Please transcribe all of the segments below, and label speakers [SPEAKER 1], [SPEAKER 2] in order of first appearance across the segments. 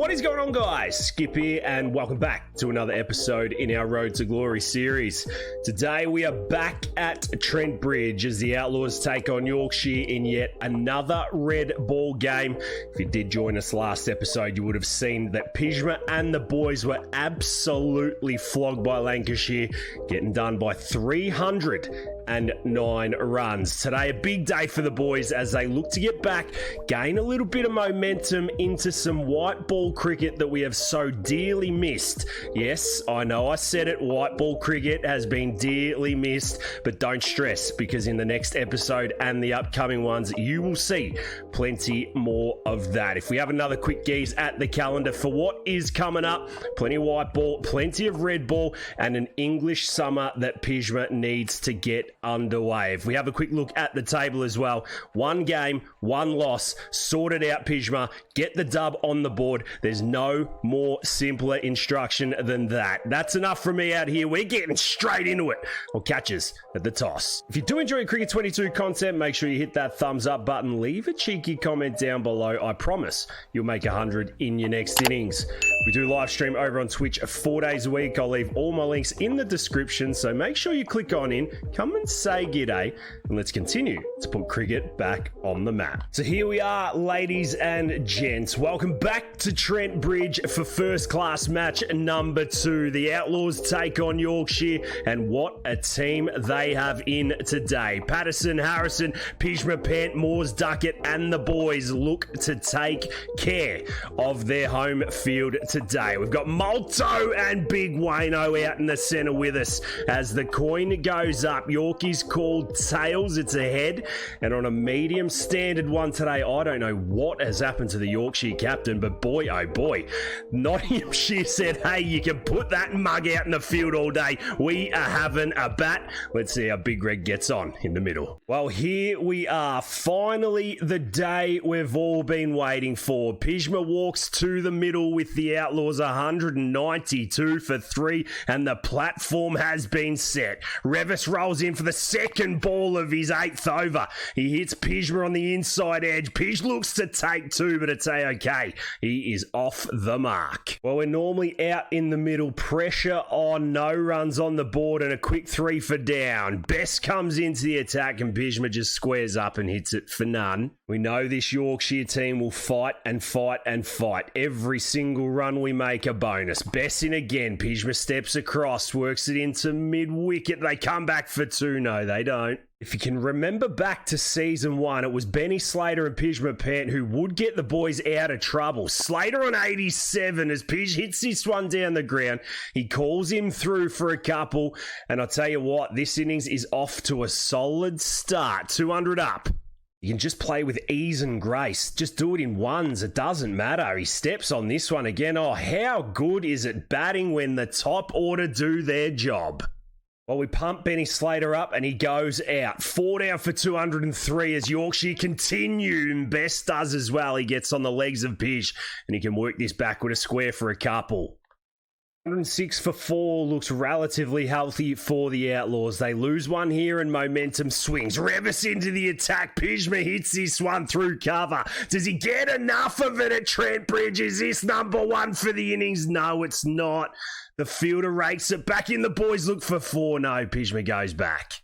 [SPEAKER 1] What is going on, guys? Skip here, and welcome back to another episode in our Road to Glory series. Today we are back at Trent Bridge as the Outlaws take on Yorkshire in yet another red ball game. If you did join us last episode, you would have seen that Pjizma and the boys were absolutely flogged by Lancashire, getting done by 309 runs. Today, a big day for the boys as they look to get back, gain a little bit of momentum into some white ball cricket that we have so dearly missed. Yes, I know I said it, white ball cricket has been dearly missed, but don't stress, because in the next episode and the upcoming ones, you will see plenty more of that. If we have another quick gaze at the calendar for what is coming up, plenty of white ball, plenty of red ball, and an English summer that Pjizma needs to get underway. If we have a quick look at the table as well, one game, one loss, sort it out Pjizma, get the dub on the board. There's no more simpler instruction than that. That's enough from me out here. We're getting straight into it. We'll catch us at the toss. If you do enjoy Cricket 22 content, make sure you hit that thumbs up button. Leave a cheeky comment down below. I promise you'll make 100 in your next innings. We do live stream over on Twitch 4 days a week. I'll leave all my links in the description, so make sure you click on in, come and say g'day, and let's continue to put cricket back on the map. So here we are, ladies and gents. Welcome back to Trent Bridge for first class match number 2. The Outlaws take on Yorkshire, and what a team they have in today. Patterson, Harrison, Pjizma, Pant, Moores, Duckett, and the boys look to take care of their home field today. We've got Malto and Big Wayno out in the centre with us as the coin goes up. Yorkies called tails, it's a head, and on a medium standard one today, I don't know what has happened to the Yorkshire captain, but boy oh boy, Nottinghamshire said, hey, you can put that mug out in the field all day. We are having a bat. Let's see how Big Red gets on in the middle. Well, here we are, finally the day we've all been waiting for. Pjizma walks to the middle with the Outlaws 192 for 3, and the platform has been set. Revis rolls in for the second ball of his 8th over. He hits Pjizma on the inside edge. Pij looks to take 2, but it's a-okay. He is off the mark. Well, we're normally out in the middle. Pressure on, no runs on the board, and a quick 3 for down. Best comes into the attack, and Pjizma just squares up and hits it for none. We know this Yorkshire team will fight and fight and fight. Every single run we make a bonus. Best in again. Pjizma steps across, works it into mid-wicket. They come back for 2. No, they don't. If you can remember back to season 1, it was Benny Slater and Pjizma Pant who would get the boys out of trouble. Slater on 87 as Pij hits this one down the ground. He calls him through for a couple, and I'll tell you what, this innings is off to a solid start. 200 up. You can just play with ease and grace. Just do it in ones. It doesn't matter. He steps on this one again. Oh, how good is it batting when the top order do their job? Well, we pump Benny Slater up and he goes out. 4 down for 203 as Yorkshire continue. And Best does as well. He gets on the legs of Pij and he can work this back with a square for a couple. 106 for 4 looks relatively healthy for the Outlaws. They lose one here and momentum swings. Revis into the attack. Pjizma hits this one through cover. Does he get enough of it at Trent Bridge? Is this number 1 for the innings? No, it's not. The fielder rakes it back in. The boys look for 4. No, Pjizma goes back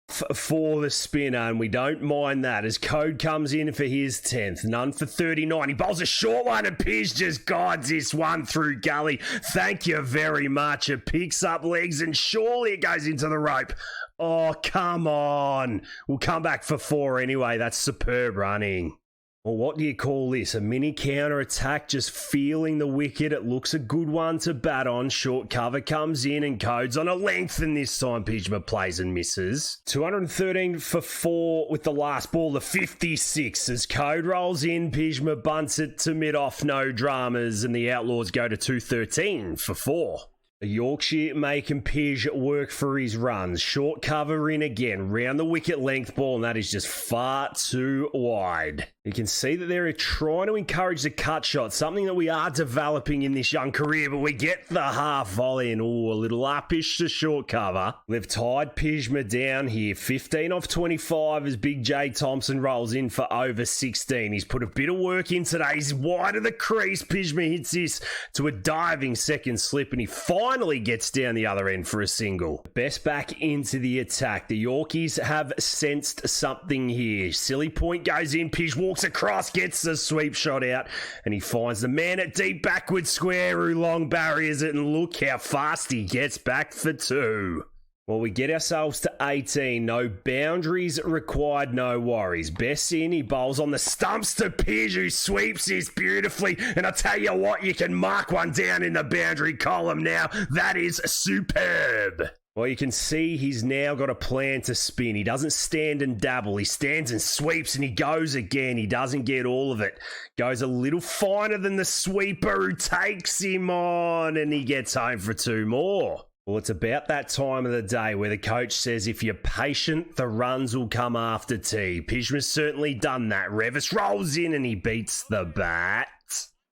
[SPEAKER 1] for the spinner, and we don't mind that as Code comes in for his 10th. None for 39. He bowls a short one and Pij just guides this one through gully. Thank you very much. It picks up legs and surely it goes into the rope. Oh, come on. We'll come back for 4 anyway. That's superb running. Well, what do you call this? A mini counter attack, just feeling the wicket. It looks a good one to bat on. Short cover comes in and Code's on a length, and this time Pjizma plays and misses. 213 for 4 with the last ball, the 56. As Code rolls in, Pjizma bunts it to mid-off, no dramas, and the Outlaws go to 213 for 4. The Yorkshire making Pij work for his runs. Short cover in again. Round the wicket length ball, and that is just far too wide. You can see that they're trying to encourage the cut shot, something that we are developing in this young career, but we get the half volley and a little uppish to short cover. They've tied Pjizma down here. 15 off 25 as Big J Thompson rolls in for over 16. He's put a bit of work in today. He's wide of the crease. Pjizma hits this to a diving second slip, and he finally gets down the other end for a single. Best back into the attack. The Yorkies have sensed something here. Silly point goes in. Pij walks across, gets the sweep shot out, and he finds the man at deep backward square who long barriers it, and look how fast he gets back for 2. Well, we get ourselves to 18. No boundaries required, no worries. Best in, he bowls on the stumps to Pij, who sweeps this beautifully. And I tell you what, you can mark one down in the boundary column now. That is superb. Well, you can see he's now got a plan to spin. He doesn't stand and dabble. He stands and sweeps, and he goes again. He doesn't get all of it. Goes a little finer than the sweeper who takes him on, and he gets home for 2 more. Well, it's about that time of the day where the coach says if you're patient, the runs will come after tea. Pjizma's certainly done that. Revis rolls in and he beats the bat.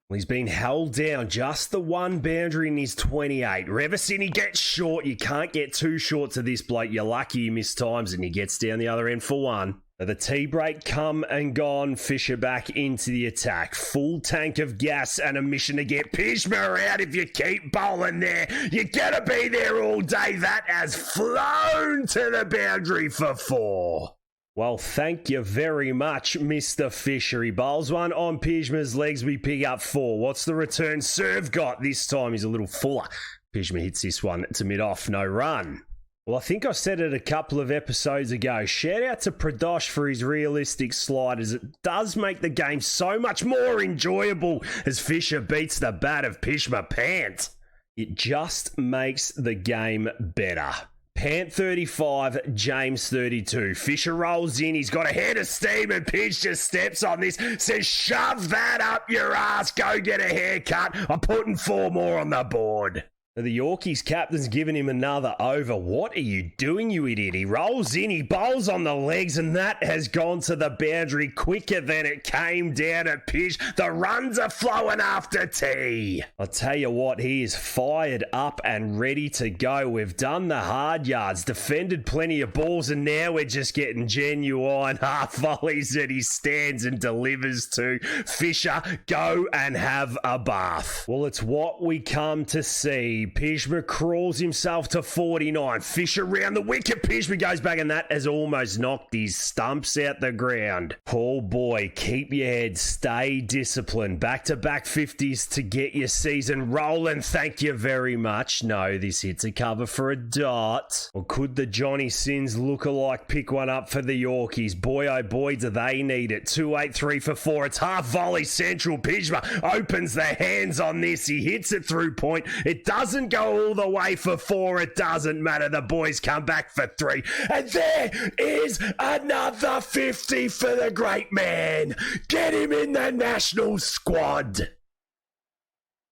[SPEAKER 1] Well, he's been held down just the one boundary in his 28. Revis in, he gets short. You can't get too short to this bloke. You're lucky you miss times, and he gets down the other end for 1. The tea break come and gone. Fisher back into the attack. Full tank of gas and a mission to get Pjizma out. If you keep bowling there, you're going to be there all day. That has flown to the boundary for 4. Well, thank you very much, Mr. Fisher. He bowls one on Pjizma's legs. We pick up 4. What's the return serve got? This time he's a little fuller. Pjizma hits this one to mid-off. No run. Well, I think I said it a couple of episodes ago. Shout out to Pradosh for his realistic sliders. It does make the game so much more enjoyable as Fisher beats the bat of Pjizma Pant. It just makes the game better. Pant 35, James 32. Fisher rolls in. He's got a head of steam, and Pij just steps on this. Says, shove that up your ass. Go get a haircut. I'm putting 4 more on the board. The Yorkies captain's given him another over. What are you doing, you idiot? He rolls in, he bowls on the legs, and that has gone to the boundary quicker than it came down at Pij. The runs are flowing after tea. I'll tell you what, he is fired up and ready to go. We've done the hard yards, defended plenty of balls, and now we're just getting genuine half volleys that he stands and delivers to. Fisher, go and have a bath. Well, it's what we come to see. Pjizma crawls himself to 49. Fisher round the wicket. Pjizma goes back, and that has almost knocked his stumps out the ground. Paul boy, keep your head. Stay disciplined. Back-to-back 50s to get your season rolling. Thank you very much. No, this hits a cover for a dot. Or could the Johnny Sins lookalike pick one up for the Yorkies? Boy, oh boy, do they need it. 2-8-3 for 4. It's half volley central. Pjizma opens the hands on this. He hits it through point. It doesn't go all the way for 4. It doesn't matter. The boys come back for 3. And there is another 50 for the great man. Get him in the national squad.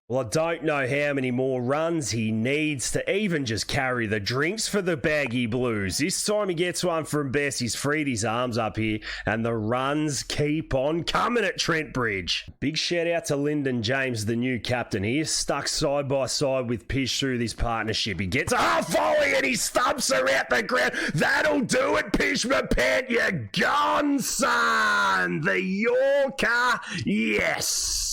[SPEAKER 1] Well, I don't know how many more runs he needs to even just carry the drinks for the Baggy Blues. This time he gets one from Bess. He's freed his arms up here, and the runs keep on coming at Trent Bridge. Big shout out to Lyndon James, the new captain. He is stuck side by side with Pij through this partnership. He gets a half volley and he stumps her out the ground. That'll do it, Pjizma Pant. You're gone, son. The Yorker, yes.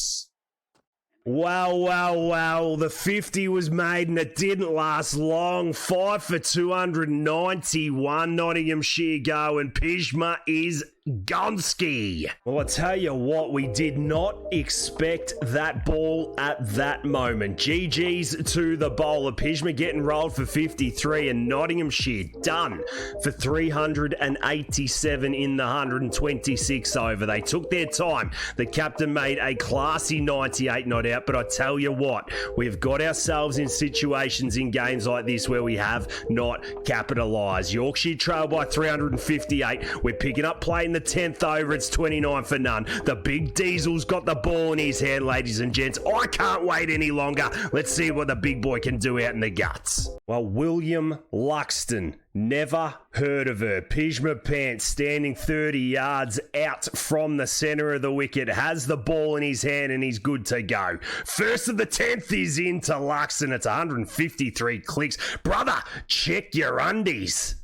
[SPEAKER 1] Wow. The 50 was made and it didn't last long. 5 for 291. Nottinghamshire go, and Pjizma is Gonski. Well, I tell you what, we did not expect that ball at that moment. GG's to the bowler. Pjizma getting rolled for 53, and Nottinghamshire done for 387 in the 126 over. They took their time. The captain made a classy 98, not out, but I tell you what, we've got ourselves in situations in games like this where we have not capitalised. Yorkshire trail by 358. We're picking up play in the the 10th over. It's 29 for none. The big Diesel's got the ball in his hand, ladies and gents. I can't wait any longer. Let's see what the big boy can do out in the guts. Well, William Luxton. Never heard of her. Pjizma Pant standing 30 yards out from the center of the wicket. Has the ball in his hand and he's good to go. First of the 10th is into Luxton. It's 153 clicks. Brother, check your undies.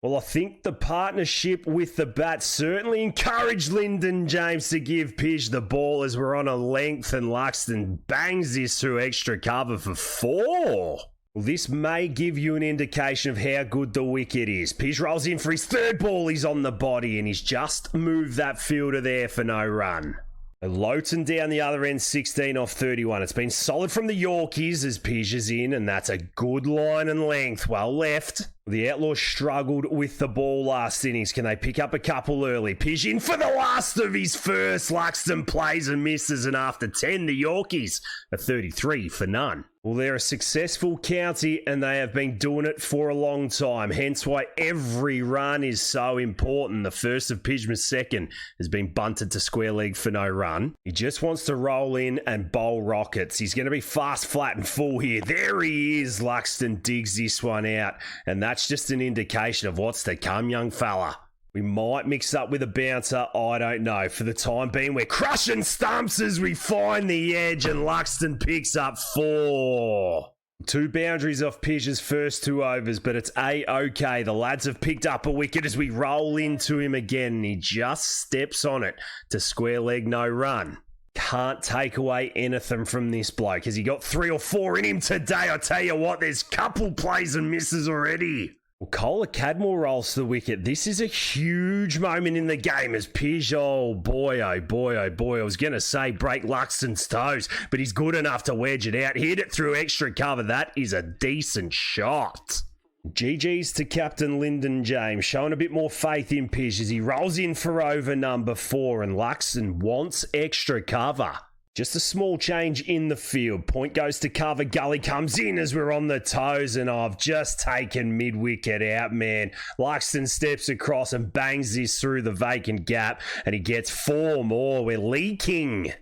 [SPEAKER 1] Well, I think the partnership with the bat certainly encouraged Lyndon James to give Pij the ball as we're on a length, and Luxton bangs this through extra cover for 4. Well, this may give you an indication of how good the wicket is. Pij rolls in for his third ball. He's on the body and he's just moved that fielder there for no run. Lowton down the other end, 16 off 31. It's been solid from the Yorkies as Pij is in, and that's a good line and length. Well left. The Outlaws struggled with the ball last innings. Can they pick up a couple early? Pij in for the last of his first. Luxton plays and misses, and after 10, the Yorkies are 33 for none. Well, they're a successful county and they have been doing it for a long time, hence why every run is so important. The first of Pjizma's second has been bunted to square leg for no run. He just wants to roll in and bowl rockets. He's going to be fast, flat and full here. There he is. Luxton digs this one out, and that's just an indication of what's to come, young fella. We might mix up with a bouncer, I don't know. For the time being, we're crushing stumps as we find the edge, and Luxton picks up 4. 2 boundaries off Pij's first 2 overs, but it's A-OK. The lads have picked up a wicket as we roll into him again, and he just steps on it to square leg, no run. Can't take away anything from this bloke. Has he got 3 or 4 in him today? I tell you what, there's couple plays and misses already. Well, Kohler Cadmore rolls to the wicket. This is a huge moment in the game as Pij, oh boy, oh boy, oh boy. I was going to say break Luxton's toes, but he's good enough to wedge it out. Hit it through extra cover. That is a decent shot. GG's to Captain Lyndon James, showing a bit more faith in Pij as he rolls in for over number 4, and Luxton wants extra cover. Just a small change in the field. Point goes to cover. Gully comes in as we're on the toes, and I've just taken mid-wicket out, man. Luxton steps across and bangs this through the vacant gap, and he gets 4 more. We're leaking.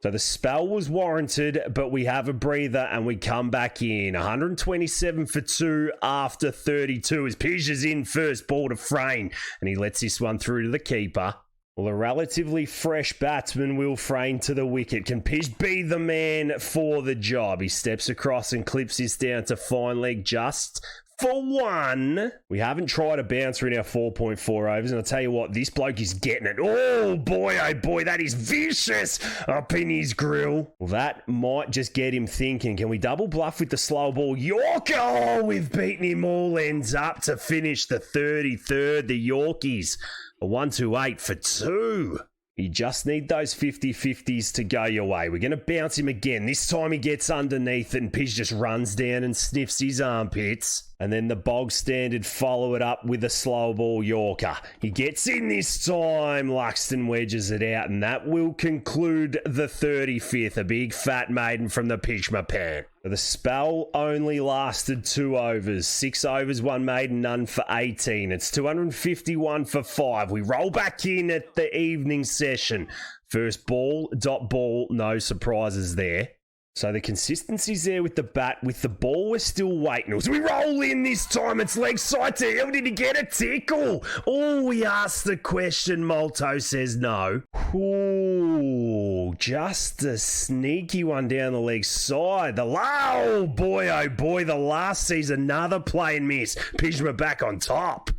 [SPEAKER 1] So the spell was warranted, but we have a breather and we come back in. 127 for 2 after 32 as Pij is in first ball to Frayne, and he lets this one through to the keeper. Well, a relatively fresh batsman will Frayne to the wicket. Can Pij be the man for the job? He steps across and clips this down to fine leg just for 1. We haven't tried a bouncer in our 4.4 overs, and I'll tell you what, this bloke is getting it. Oh boy, that is vicious up in his grill. Well, that might just get him thinking. Can we double bluff with the slow ball? Yorker! Oh, we've beaten him all ends up to finish the 33rd. The Yorkies. A 128 for 2. You just need those 50-50s to go your way. We're going to bounce him again. This time he gets underneath it and Pij just runs down and sniffs his armpits. And then the bog standard follow it up with a slow ball Yorker. He gets in this time. Luxton wedges it out, and that will conclude the 35th. A big fat maiden from the Pjizma Pant. The spell only lasted 2 overs. 6 overs, 1 maiden, none for 18. It's 251 for 5. We roll back in at the evening session. First ball, dot ball, no surprises there. So the consistency's there with the bat. With the ball, we're still waiting. As we roll in this time, it's leg side to hill. Did he get a tickle? Oh, we asked the question. Molto says no. Ooh, just a sneaky one down the leg side. Oh boy, the last sees another play and miss. Pjizma back on top.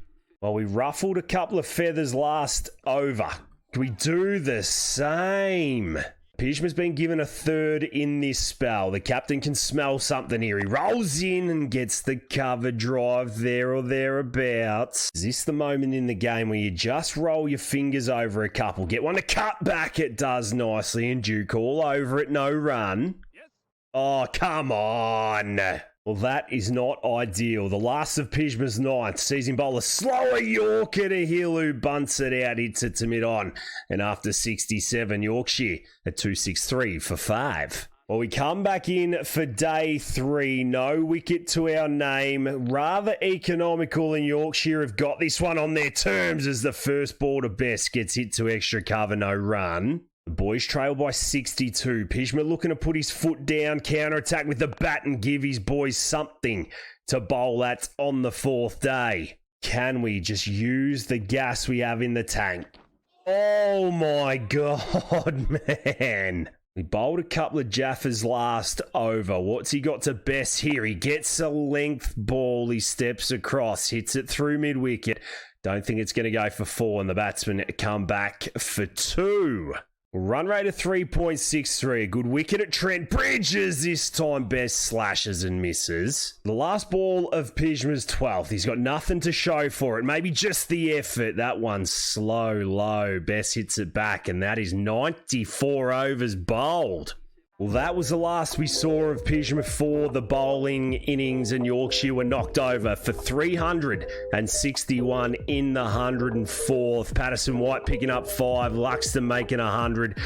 [SPEAKER 1] Well, we ruffled a couple of feathers last over. Can we do the same? Pjizma's been given a 3rd in this spell. The captain can smell something here. He rolls in and gets the cover drive there or thereabouts. Is this the moment in the game where you just roll your fingers over a couple? Get one to cut back. It does nicely. And Duke all over it. No run. Yes. Oh, come on. Well, that is not ideal. The last of Pjizma's 9th sees him bowl a slower Yorker to Hill, who bunts it out, hits it to mid-on. And after 67, Yorkshire at 263 for 5. Well, we come back in for day 3. No wicket to our name. Rather economical, and Yorkshire have got this one on their terms as the first ball to Best gets hit to extra cover, no run. The boys trail by 62. Pjizma looking to put his foot down, counter-attack with the bat and give his boys something to bowl at on the 4th day. Can we just use the gas we have in the tank? Oh my God, man. He bowled a couple of jaffers last over. What's he got to Best here? He gets a length ball. He steps across, hits it through mid-wicket. Don't think it's going to go for 4, and the batsman come back for 2. Run rate of 3.63. A good wicket at Trent Bridges. This time Best slashes and misses. The last ball of Pjizma's 12th. He's got nothing to show for it. Maybe just the effort. That one's slow, low. Best hits it back, and that is 94 overs bowled. Well, that was the last we saw of Pjizma for the bowling innings, and Yorkshire were knocked over for 361 in the 104th. Patterson White picking up 5, Luxton making 100.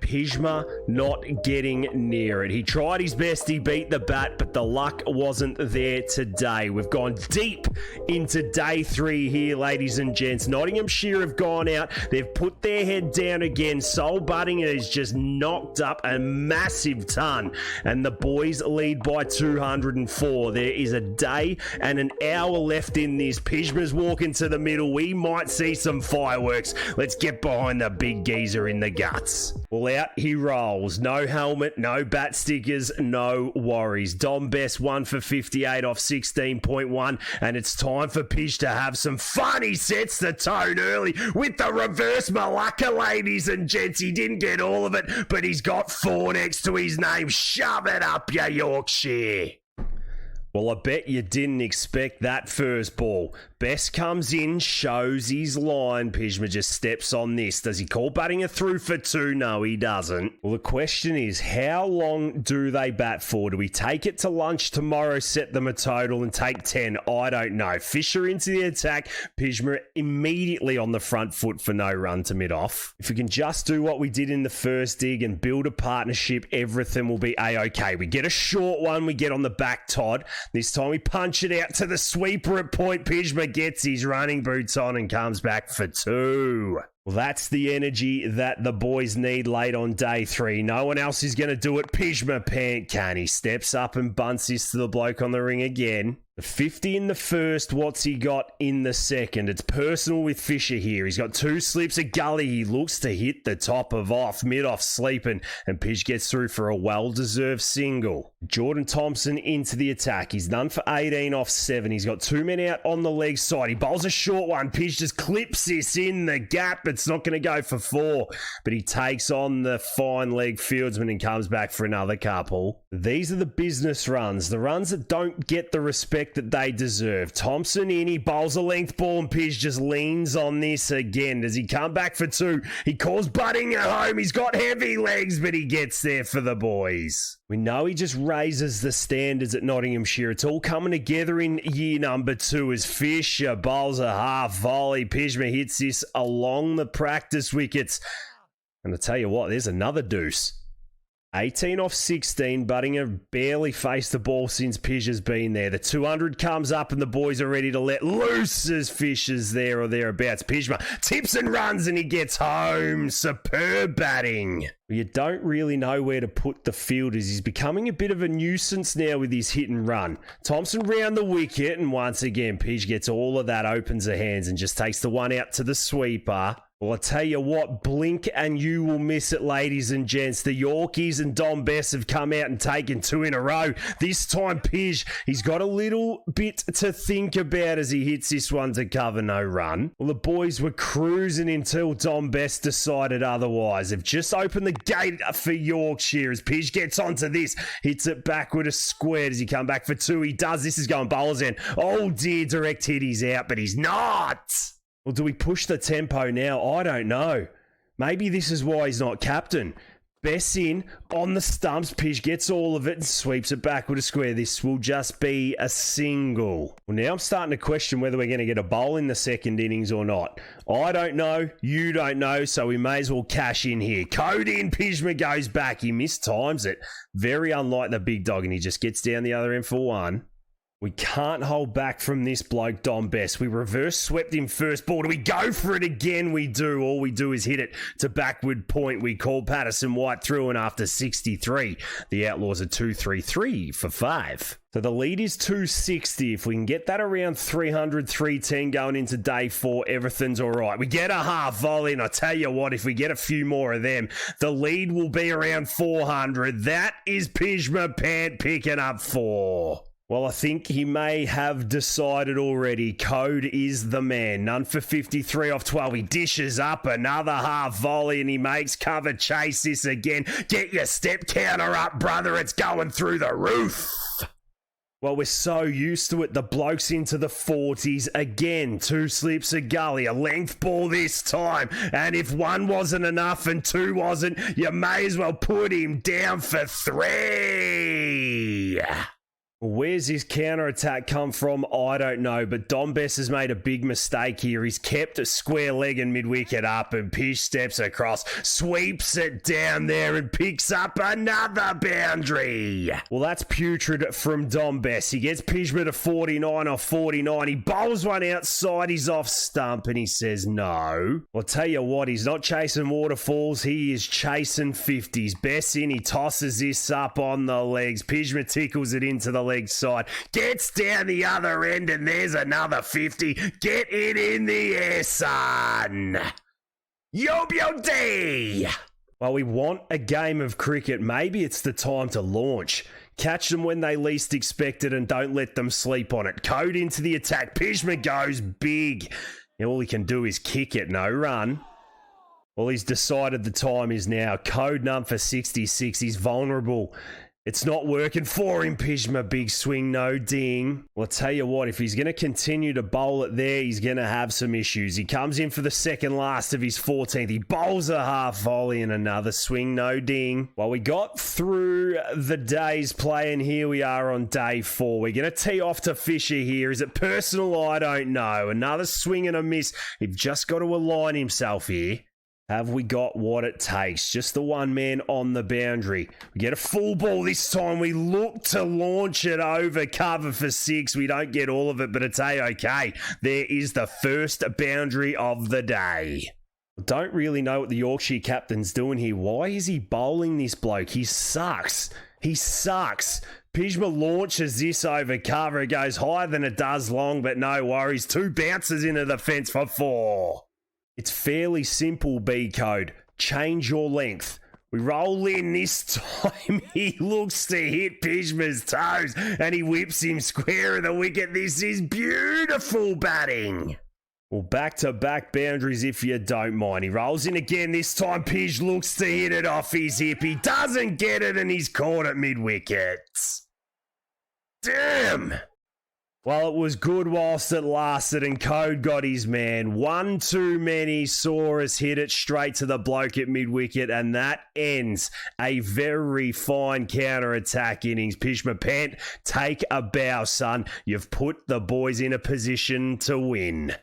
[SPEAKER 1] Pjizma not getting near it. He tried his best, he beat the bat, but the luck wasn't there today. We've gone deep into day 3 here, ladies and gents. Nottinghamshire have gone out. They've put their head down again. Sol Buttinger has just knocked up a massive ton, and the boys lead by 204. There is a day and an hour left in this. Pjizma's walking to the middle. We might see some fireworks. Let's get behind the big geezer in the guts. Well, out he rolls. No helmet, no bat stickers, no worries. Dom Best 1 for 58 off 16.1, and it's time for Pij to have some fun. He sets the tone early with the reverse Malacca, ladies and gents. He didn't get all of it, but he's got 4 next to his name. Shove it up, ya Yorkshire. Well, I bet you didn't expect that first ball. Best comes in, shows his line. Pjizma just steps on this. Does he call Buttinger through for 2? No, he doesn't. Well, the question is, how long do they bat for? Do we take it to lunch tomorrow, set them a total, and take 10? I don't know. Fisher into the attack. Pjizma immediately on the front foot for no run to mid-off. If we can just do what we did in the first dig and build a partnership, everything will be A-OK. We get a short one. We get on the back, Todd. This time we punch it out to the sweeper at point. Pjizma gets his running boots on and comes back for 2. Well, that's the energy that the boys need late on day 3. No one else is going to do it. Pjizma Pant can. He steps up and bunts this to the bloke on the ring again. The 50 in the first. What's he got in the second? It's personal with Fisher here. He's got 2 slips, a gully. He looks to hit the top of off, mid-off sleeping, and Pij gets through for a well-deserved single. Jordan Thompson into the attack. He's done for 18 off 7. He's got 2 men out on the leg side. He bowls a short one. Pij just clips this in the gap. It's not going to go for 4, but he takes on the fine leg fieldsman and comes back for another couple. These are the business runs, the runs that don't get the respect that they deserve. Thompson in, he bowls a length ball, and Pij just leans on this again. Does he come back for 2? He calls Buttinger home. He's got heavy legs, but he gets there for the boys. We know he just raises the standards at Nottinghamshire. It's all coming together in year number 2 as Fisher bowls a half volley. Pjizma hits this along the practice wickets. And I tell you what, there's another deuce. 18 off 16. Buttinger barely faced the ball since Pij has been there. The 200 comes up and the boys are ready to let loose as Fisher's there or thereabouts. Pjizma tips and runs and he gets home. Superb batting. You don't really know where to put the fielders. He's becoming a bit of a nuisance now with his hit and run. Thompson round the wicket, and once again, Pij gets all of that, opens the hands and just takes the one out to the sweeper. Well, I tell you what, blink and you will miss it, ladies and gents. The Yorkies and Dom Bess have come out and taken 2 in a row. This time, Pij, he's got a little bit to think about as he hits this one to cover no run. Well, the boys were cruising until Dom Bess decided otherwise. They've just opened the gate for Yorkshire as Pij gets onto this, hits it backward a square. Does he come back for 2? He does. This is going bowler's end. Oh dear, direct hit, he's out, but he's not. Well, do we push the tempo now? I don't know. Maybe this is why he's not captain. Bess in on the stumps. Pij gets all of it and sweeps it backward to square. This will just be a single. Well, now I'm starting to question whether we're going to get a bowl in the second innings or not. I don't know. You don't know. So we may as well cash in here. Code in. Pjizma goes back. He mistimes it. Very unlike the big dog, and he just gets down the other end for one. We can't hold back from this bloke, Dom Bess. We reverse swept him first ball. Do we go for it again? We do. All we do is hit it to backward point. We call Patterson White through, and after 63, the Outlaws are 2-3-3 for 5. So the lead is 260. If we can get that around 300, 310 going into day 4, everything's all right. We get a half volley, and I tell you what, if we get a few more of them, the lead will be around 400. That is Pjizma Pant picking up 4. Well, I think he may have decided already. Code is the man. None for 53 off 12. He dishes up another half volley and he makes cover. Chase this again. Get your step counter up, brother. It's going through the roof. Well, we're so used to it. The bloke's into the 40s again. 2 slips a gully. A length ball this time. And if 1 wasn't enough and 2 wasn't, you may as well put him down for 3. Where's his counter-attack come from? I don't know, but Dom Bess has made a big mistake here. He's kept a square leg and mid-wicket up, and Pij steps across, sweeps it down there, and picks up another boundary. Well, that's putrid from Dom Bess. He gets Pjizma to 49 off 49. He bowls one outside his off stump, and he says no. I'll tell you what, he's not chasing waterfalls. He is chasing 50s. Bess in, he tosses this up on the legs. Pjizma tickles it into the leg side, gets down the other end, and there's another 50. Get it in the air, son. Yo, day. Well, we want a game of cricket. Maybe it's the time to launch. Catch them when they least expect it and don't let them sleep on it. Code into the attack. Pjizma goes big. Now all he can do is kick it. No run. Well, he's decided the time is now. Code none for 66. He's vulnerable. It's not working for him, Pjizma. Big swing, no ding. Well, I'll tell you what, if he's going to continue to bowl it there, he's going to have some issues. He comes in for the second last of his 14th. He bowls a half volley and another swing, no ding. Well, we got through the day's play, and here we are on day 4. We're going to tee off to Fisher here. Is it personal? I don't know. Another swing and a miss. He's just got to align himself here. Have we got what it takes? Just the one man on the boundary. We get a full ball this time. We look to launch it over cover for 6. We don't get all of it, but it's A-okay. There is the first boundary of the day. I don't really know what the Yorkshire captain's doing here. Why is he bowling this bloke? He sucks. He sucks. Pjizma launches this over cover. It goes higher than it does long, but no worries. 2 bounces into the fence for 4. It's fairly simple, B-code. Change your length. We roll in this time. He looks to hit Pjizma's toes and he whips him square of the wicket. This is beautiful batting. Well, back-to-back boundaries if you don't mind. He rolls in again. This time Pij looks to hit it off his hip. He doesn't get it and he's caught at mid-wicket. Damn! Well, it was good whilst it lasted, and Code got his man. 1 too many saw us hit it straight to the bloke at mid-wicket, and that ends a very fine counter-attack innings. Pjizma Pant, take a bow, son. You've put the boys in a position to win.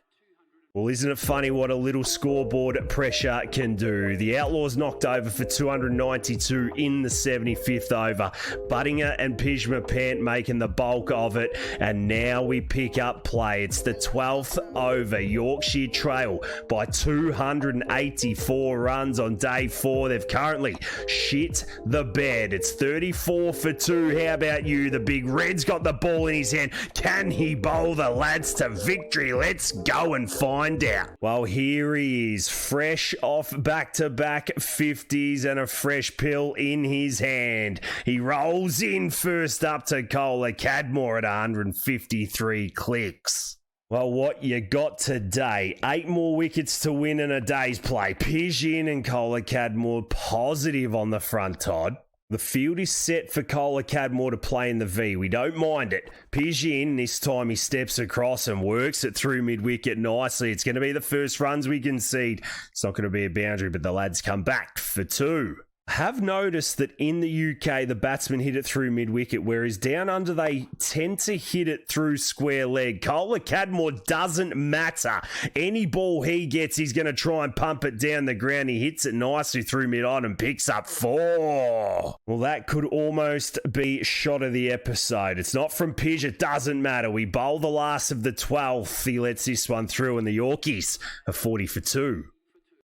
[SPEAKER 1] Well, isn't it funny what a little scoreboard pressure can do? The Outlaws knocked over for 292 in the 75th over. Buttinger and Pjizma Pant making the bulk of it. And now we pick up play. It's the 12th over. Yorkshire trail by 284 runs on day 4. They've currently shit the bed. It's 34 for 2. How about you? The big Red's got the ball in his hand. Can he bowl the lads to victory? Let's go and find out. Well, here he is, fresh off back-to-back 50s and a fresh pill in his hand. He rolls in first up to Kohler Cadmore at 153 clicks. Well, what you got today? 8 more wickets to win in a day's play. Pij in and Kohler Cadmore positive on the front, Todd. The field is set for Kohler Cadmore to play in the V. We don't mind it. Pij in, this time he steps across and works it through mid-wicket nicely. It's going to be the first runs we concede. It's not going to be a boundary, but the lads come back for 2. Have noticed that in the UK, the batsmen hit it through mid-wicket, whereas down under, they tend to hit it through square leg. Cole Cadmore doesn't matter. Any ball he gets, he's going to try and pump it down the ground. He hits it nicely through mid-on and picks up 4. Well, that could almost be shot of the episode. It's not from Pij. It doesn't matter. We bowl the last of the 12th. He lets this one through, and the Yorkies are 40 for 2.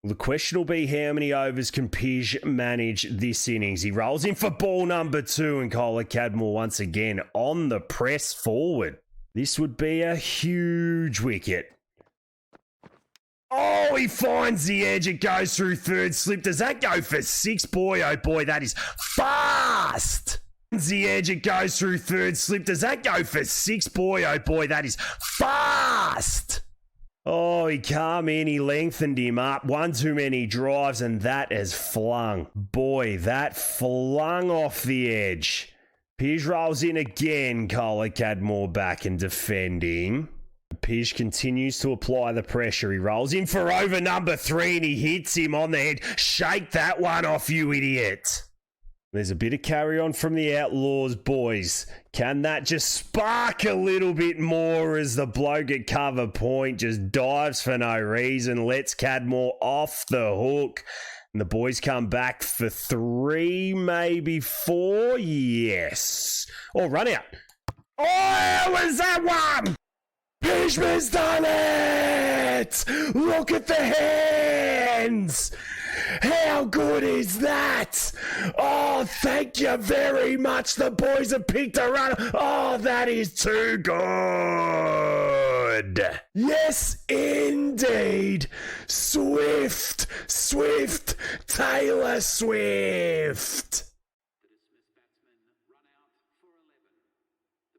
[SPEAKER 1] The question will be, how many overs can Pij manage this innings? He rolls in for ball number 2, and Cole Cadmore once again on the press forward. This would be a huge wicket. Oh, he finds the edge. It goes through third slip. Does that go for 6? Boy, oh boy, that is fast. The edge, it goes through third slip. Does that go for 6? Boy, oh boy, that is fast. Oh, he came in, he lengthened him up. One too many drives, and that has flung. Boy, that flung off the edge. Pij rolls in again. Cole Cadmore back and defending. Pij continues to apply the pressure. He rolls in for over number 3, and he hits him on the head. Shake that one off, you idiot. There's a bit of carry on from the Outlaws, boys. Can that just spark a little bit more as the bloke at cover point just dives for no reason, lets Cadmore off the hook, and the boys come back for 3, maybe 4? Yes. Oh, run out. Oh, was that one? Pjizma's done it! Look at the hands! How good is that? Oh, thank you very much. The boys have picked a run. Oh, that is too good. Yes, indeed. Swift, Taylor Swift.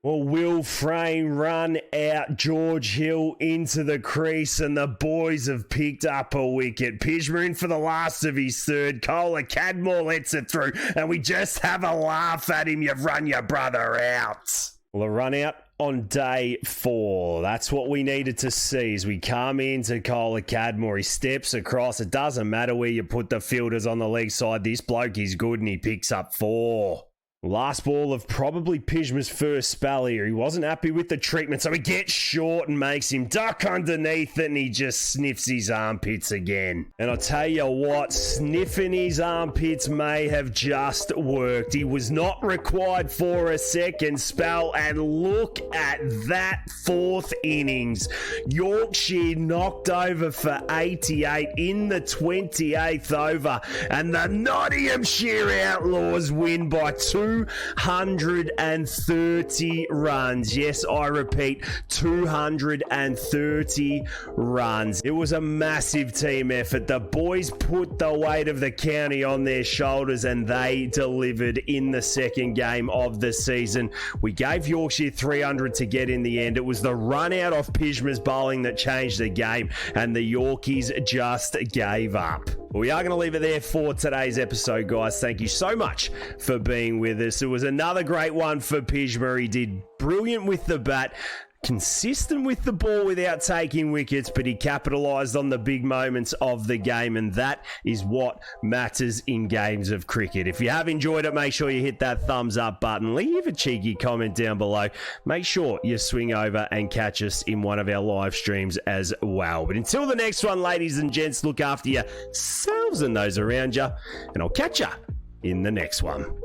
[SPEAKER 1] Well, Will Frame run out George Hill into the crease, and the boys have picked up a wicket. Pjizma in for the last of his third. Cole Cadmore lets it through, and we just have a laugh at him. You've run your brother out. Well, a run out on day 4. That's what we needed to see as we come into Cole Cadmore. He steps across. It doesn't matter where you put the fielders on the leg side. This bloke is good, and he picks up 4. Last ball of probably Pjizma's first spell here. He wasn't happy with the treatment, so he gets short and makes him duck underneath it, and he just sniffs his armpits again. And I'll tell you what, sniffing his armpits may have just worked. He was not required for a second spell, and look at that 4th innings. Yorkshire knocked over for 88 in the 28th over, and the Nottinghamshire Outlaws win by 230 runs. Yes, I repeat, 230 runs. It was a massive team effort. The boys put the weight of the county on their shoulders, and they delivered in the second game of the season. We gave Yorkshire 300 to get in the end. It was the run out off Pjizma's bowling that changed the game, and the Yorkies just gave up. We are going to leave it there for today's episode, guys. Thank you so much for being with us. It was another great one for Pjizma. He did brilliant with the bat, consistent with the ball without taking wickets, but he capitalised on the big moments of the game, and that is what matters in games of cricket. If you have enjoyed it, make sure you hit that thumbs up button. Leave a cheeky comment down below. Make sure you swing over and catch us in one of our live streams as well. But until the next one, ladies and gents, look after yourselves and those around you, and I'll catch you in the next one.